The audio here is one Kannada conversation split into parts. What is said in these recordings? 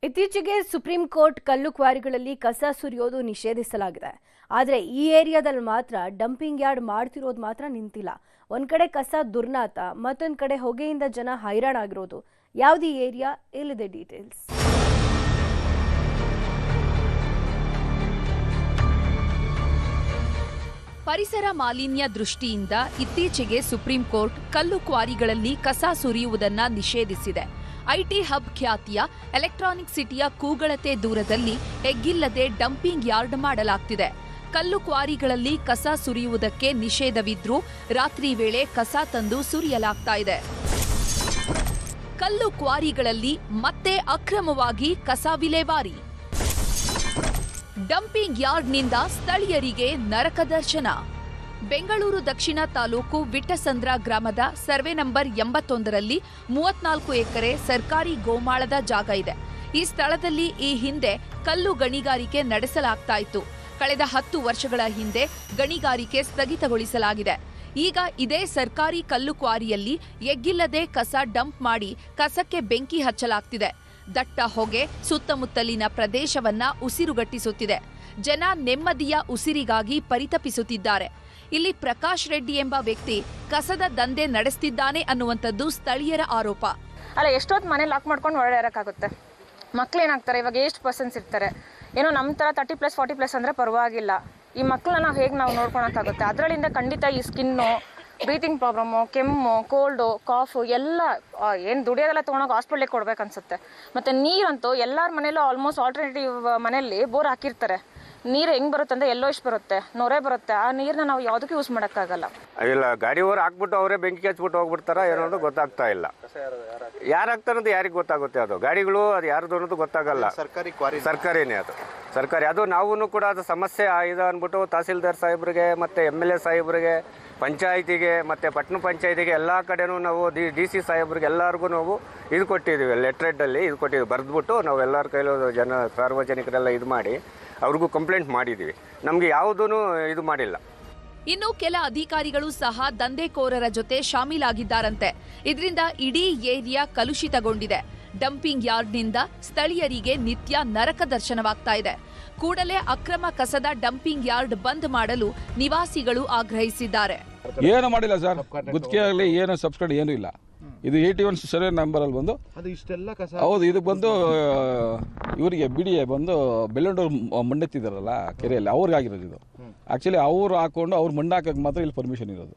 ಇತ್ತೀಚೆಗೆ ಸುಪ್ರೀಂ ಕೋರ್ಟ್ ಕಲ್ಲು ಕ್ವಾರಿಗಳಲ್ಲಿ ಕಸ ಸುರಿಯೋದು ನಿಷೇಧಿಸಲಾಗಿದೆ. ಆದರೆ ಈ ಏರಿಯಾದಲ್ಲಿ ಮಾತ್ರ ಡಂಪಿಂಗ್ ಯಾರ್ಡ್ ಮಾಡ್ತಿರೋದು ಮಾತ್ರ ನಿಂತಿಲ್ಲ. ಒಂದ್ ಕಡೆ ಕಸ ದುರ್ನಾತ, ಮತ್ತೊಂದ್ ಕಡೆ ಹೊಗೆಯಿಂದ ಜನ ಹೈರಾಣಾಗಿರೋದು. ಯಾವ್ದು ಈ ಏರಿಯಾ? ಇಲ್ಲಿದೆ ಡೀಟೇಲ್ಸ್. ಪರಿಸರ ಮಾಲಿನ್ಯ ದೃಷ್ಟಿಯಿಂದ ಇತ್ತೀಚೆಗೆ ಸುಪ್ರೀಂ ಕೋರ್ಟ್ ಕಲ್ಲು ಕ್ವಾರಿಗಳಲ್ಲಿ ಕಸ ಸುರಿಯುವುದನ್ನು ನಿಷೇಧಿಸಿದೆ. ಐಟಿ ಹಬ್ ಖ್ಯಾತಿಯ ಎಲೆಕ್ಟ್ರಾನಿಕ್ ಸಿಟಿಯ ಕೂಗಳತೆ ದೂರದಲ್ಲಿ ಎಗ್ಗಿಲ್ಲದೆ ಡಂಪಿಂಗ್ ಯಾರ್ಡ್ ಮಾಡಲಾಗ್ತಿದೆ. ಕಲ್ಲು ಕ್ವಾರಿಗಳಲ್ಲಿ ಕಸ ಸುರಿಯುವುದಕ್ಕೆ ನಿಷೇಧವಿದ್ರೂ ರಾತ್ರಿ ವೇಳೆ ಕಸ ತಂದು ಸುರಿಯಲಾಗ್ತಾ ಇದೆ. ಕಲ್ಲು ಕ್ವಾರಿಗಳಲ್ಲಿ ಮತ್ತೆ ಅಕ್ರಮವಾಗಿ ಕಸ ವಿಲೇವಾರಿ. ಡಂಪಿಂಗ್ ಯಾರ್ಡ್ನಿಂದ ಸ್ಥಳೀಯರಿಗೆ ನರಕ ದರ್ಶನ. ಬೆಂಗಳೂರು ದಕ್ಷಿಣ ತಾಲೂಕು ವಿಟ್ಟಸಂದ್ರ ಗ್ರಾಮದ ಸರ್ವೆ ನಂಬರ್ 81ರಲ್ಲಿ 34 ಎಕರೆ ಸರ್ಕಾರಿ ಗೋಮಾಳದ ಜಾಗ ಇದೆ. ಈ ಸ್ಥಳದಲ್ಲಿ ಈ ಹಿಂದೆ ಕಲ್ಲು ಗಣಿಗಾರಿಕೆ ನಡೆಸಲಾಗ್ತಾ ಇತ್ತು. ಕಳೆದ 10 ವರ್ಷಗಳ ಹಿಂದೆ ಗಣಿಗಾರಿಕೆ ಸ್ಥಗಿತಗೊಳಿಸಲಾಗಿದೆ. ಈಗ ಇದೇ ಸರ್ಕಾರಿ ಕಲ್ಲು ಕ್ವಾರಿಯಲ್ಲಿ ಎಗ್ಗಿಲ್ಲದೆ ಕಸ ಡಂಪ್ ಮಾಡಿ ಕಸಕ್ಕೆ ಬೆಂಕಿ ಹಚ್ಚಲಾಗ್ತಿದೆ. ದಟ್ಟ ಹೊಗೆ ಸುತ್ತಮುತ್ತಲಿನ ಪ್ರದೇಶವನ್ನ ಉಸಿರುಗಟ್ಟಿಸುತ್ತಿದೆ. ಜನ ನೆಮ್ಮದಿಯ ಉಸಿರಿಗಾಗಿ ಪರಿತಪಿಸುತ್ತಿದ್ದಾರೆ. ಇಲ್ಲಿ ಪ್ರಕಾಶ್ ರೆಡ್ಡಿ ಎಂಬ ವ್ಯಕ್ತಿ ಕಸದ ದಂಧೆ ನಡೆಸ್ತಿದ್ದಾನೆ ಅನ್ನುವಂಥದ್ದು ಸ್ಥಳೀಯರ ಆರೋಪ. ಅಲ್ಲ, ಎಷ್ಟೊತ್ತು ಮನೆ ಲಾಕ್ ಮಾಡ್ಕೊಂಡು ಹೊರಗಡೆ ಇರೋಕ್ಕಾಗುತ್ತೆ? ಮಕ್ಳು ಏನಾಗ್ತಾರೆ, ಇವಾಗ ಎಷ್ಟು ಪರ್ಸನ್ಸ್ ಇರ್ತಾರೆ, ಏನೋ ನಮ್ಮ ಥರ 30+, 40+ ಅಂದರೆ ಪರವಾಗಿಲ್ಲ. ಈ ಮಕ್ಕಳನ್ನ ನಾವು ಹೇಗೆ ನೋಡ್ಕೊಳಕ್ಕಾಗುತ್ತೆ? ಅದರಲ್ಲಿಂದ ಖಂಡಿತ ಈ ಸ್ಕಿನ್ನು, ಬ್ರೀತಿಂಗ್ ಪ್ರಾಬ್ಲಮ್ಮು, ಕೆಮ್ಮು, ಕೋಲ್ಡು, ಕಾಫು ಎಲ್ಲ ಏನು ದುಡಿಯೋದೆಲ್ಲ ತೊಗೊಂಡೋಗಿ ಹಾಸ್ಪಿಟ್ಲಿಗೆ ಕೊಡ್ಬೇಕನ್ಸುತ್ತೆ. ಮತ್ತು ನೀರಂತೂ ಎಲ್ಲರ ಮನೇಲೂ ಆಲ್ಮೋಸ್ಟ್ ಆಲ್ಟರ್ನೇಟಿವ್ ಮನೆಯಲ್ಲಿ ಬೋರ್ ಹಾಕಿರ್ತಾರೆ. ನೀರು ಹೆಂಗೆ ಬರುತ್ತೆ ಅಂದರೆ ಎಲ್ಲೋ ಇಷ್ಟು ಬರುತ್ತೆ, ನೊರೆ ಬರುತ್ತೆ. ಆ ನೀರನ್ನ ನಾವು ಯಾವುದಕ್ಕೂ ಯೂಸ್ ಮಾಡೋಕ್ಕಾಗಲ್ಲ. ಇಲ್ಲ, ಗಾಡಿ ಓರ್ ಹಾಕ್ಬಿಟ್ಟು ಅವರೇ ಬೆಂಕಿ ಹಚ್ಬಿಟ್ಟು ಹೋಗ್ಬಿಡ್ತಾರ ಏನೋದು ಗೊತ್ತಾಗ್ತಾ ಇಲ್ಲ. ಯಾರು ಹಾಕ್ತಾರಂತ ಯಾರಿಗೆ ಗೊತ್ತಾಗುತ್ತೆ? ಅದು ಗಾಡಿಗಳು ಅದು ಯಾರ್ದು ಅನ್ನೋದು ಗೊತ್ತಾಗಲ್ಲ. ಸರ್ಕಾರಿನೇ ಅದು, ಸರ್ಕಾರಿ. ಅದು ನಾವು ಕೂಡ ಅದು ಸಮಸ್ಯೆ ಇದೆ ಅಂದ್ಬಿಟ್ಟು ತಹಸೀಲ್ದಾರ್ ಸಾಹೇಬ್ರಿಗೆ ಮತ್ತು MLA ಸಾಹೇಬ್ರಿಗೆ, ಪಂಚಾಯತಿಗೆ ಮತ್ತು ಪಟ್ಟಣ ಪಂಚಾಯತಿಗೆ ಎಲ್ಲ ಕಡೆನೂ ನಾವು DC ಸಾಹೇಬ್ರಿಗೆ ಎಲ್ಲರಿಗೂ ನಾವು ಇದು ಕೊಟ್ಟಿದ್ದೀವಿ, ಲೆಟ್ರೆಡಲ್ಲಿ ಇದು ಕೊಟ್ಟಿದ್ದೀವಿ. ಬರೆದ್ಬಿಟ್ಟು ನಾವು ಎಲ್ಲರ ಕೈಲೂ ಸಾರ್ವಜನಿಕರೆಲ್ಲ ಇದು ಮಾಡಿ ಅವ್ರಿಗೂ ಕಂಪ್ಲೇಂಟ್ ಮಾಡಿದ್ದೀವಿ. ನಮಗೆ ಯಾವುದೂ ಇದು ಮಾಡಿಲ್ಲ. ಇನ್ನು ಕೆಲ ಅಧಿಕಾರಿಗಳು ಸಹ ದಂಧೆಕೋರರ ಜೊತೆ ಶಾಮೀಲಾಗಿದ್ದಾರಂತೆ. ಇದರಿಂದ ಇಡೀ ಏರಿಯಾ ಕಲುಷಿತಗೊಂಡಿದೆ. ಡಂಪಿಂಗ್ ಯಾರ್ಡ್ನಿಂದ ಸ್ಥಳೀಯರಿಗೆ ನಿತ್ಯ ನರಕ ದರ್ಶನವಾಗ್ತಾ ಇದೆ. ಕೂಡಲೇ ಅಕ್ರಮ ಕಸದ ಡಂಪಿಂಗ್ ಯಾರ್ಡ್ ಬಂದ್ ಮಾಡಲು ನಿವಾಸಿಗಳು ಆಗ್ರಹಿಸಿದ್ದಾರೆ. ಏನು ಮಾಡಿಲ್ಲ ಸರ್, ಗುತ್ತಿಗೆ ಆಗಲಿ ಏನು ಸಬ್ಸಿಡಿ ಏನೂ ಇಲ್ಲ. ಇದು 81 ಸರ್ವೆ ನಂಬರ್ ಅಲ್ಲಿ ಬಂದು ಹೌದು, ಇದು ಬಂದು ಇವರಿಗೆ BDA ಬಂದು ಬೆಳ್ಳಂಡೂರು ಮಣ್ಣೆತ್ತಿದಾರಲ್ಲ ಕೆರೆಯಲ್ಲಿ, ಅವ್ರಿಗೆ ಆಗಿರೋದು ಇದು. ಆಕ್ಚುಲಿ ಅವ್ರು ಹಾಕೊಂಡು ಅವ್ರು ಮಣ್ಣು ಹಾಕಕ್ಕೆ ಮಾತ್ರ ಇಲ್ಲಿ ಪರ್ಮಿಷನ್ ಇರೋದು.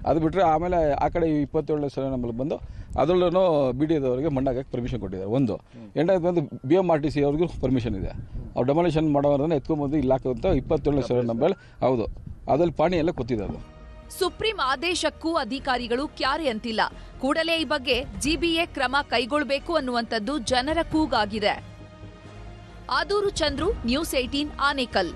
ಅದು ಬಿಟ್ಟರೆ ಆಮೇಲೆ ಆ ಕಡೆ 27 ಸರ್ವೆ ನಂಬರ್ ಬಂದು ಅದರಲ್ಲೂ BDAದವರಿಗೆ ಮಣ್ಣು ಹಾಕಕ್ಕೆ ಪರ್ಮಿಷನ್ ಕೊಟ್ಟಿದ್ದಾರೆ. ಒಂದು ಎರಡನೇದು ಬಂದು BMRTC ಅವ್ರಿಗೂ ಪರ್ಮಿಷನ್ ಇದೆ. ಅವ್ರು ಡೆಮಾಲಿಷನ್ ಮಾಡೋರನ್ನ ಎತ್ಕೊಂಡ್ಬಂದು ಇಲ್ಲಿ ಹಾಕುವಂಥ 27 ಸರ್ವೆ ನಂಬರ್ ಹೌದು, ಅದ್ರಲ್ಲಿ ಪಾಣಿ ಎಲ್ಲ ಕೂತಿದ್ದಾರೆ. ಸುಪ್ರೀಂ ಆದೇಶಕ್ಕೂ ಅಧಿಕಾರಿಗಳು ಕ್ಯಾರೆ ಅಂತಿಲ್ಲ. ಕೂಡಲೇ ಈ ಬಗ್ಗೆ GBA ಕ್ರಮ ಕೈಗೊಳ್ಳಬೇಕು ಅನ್ನುವಂಥದ್ದು ಜನರ ಕೂಗಾಗಿದೆ. ಆದೂರು ಚಂದ್ರು, ನ್ಯೂಸ್ 18 ಆನೇಕಲ್.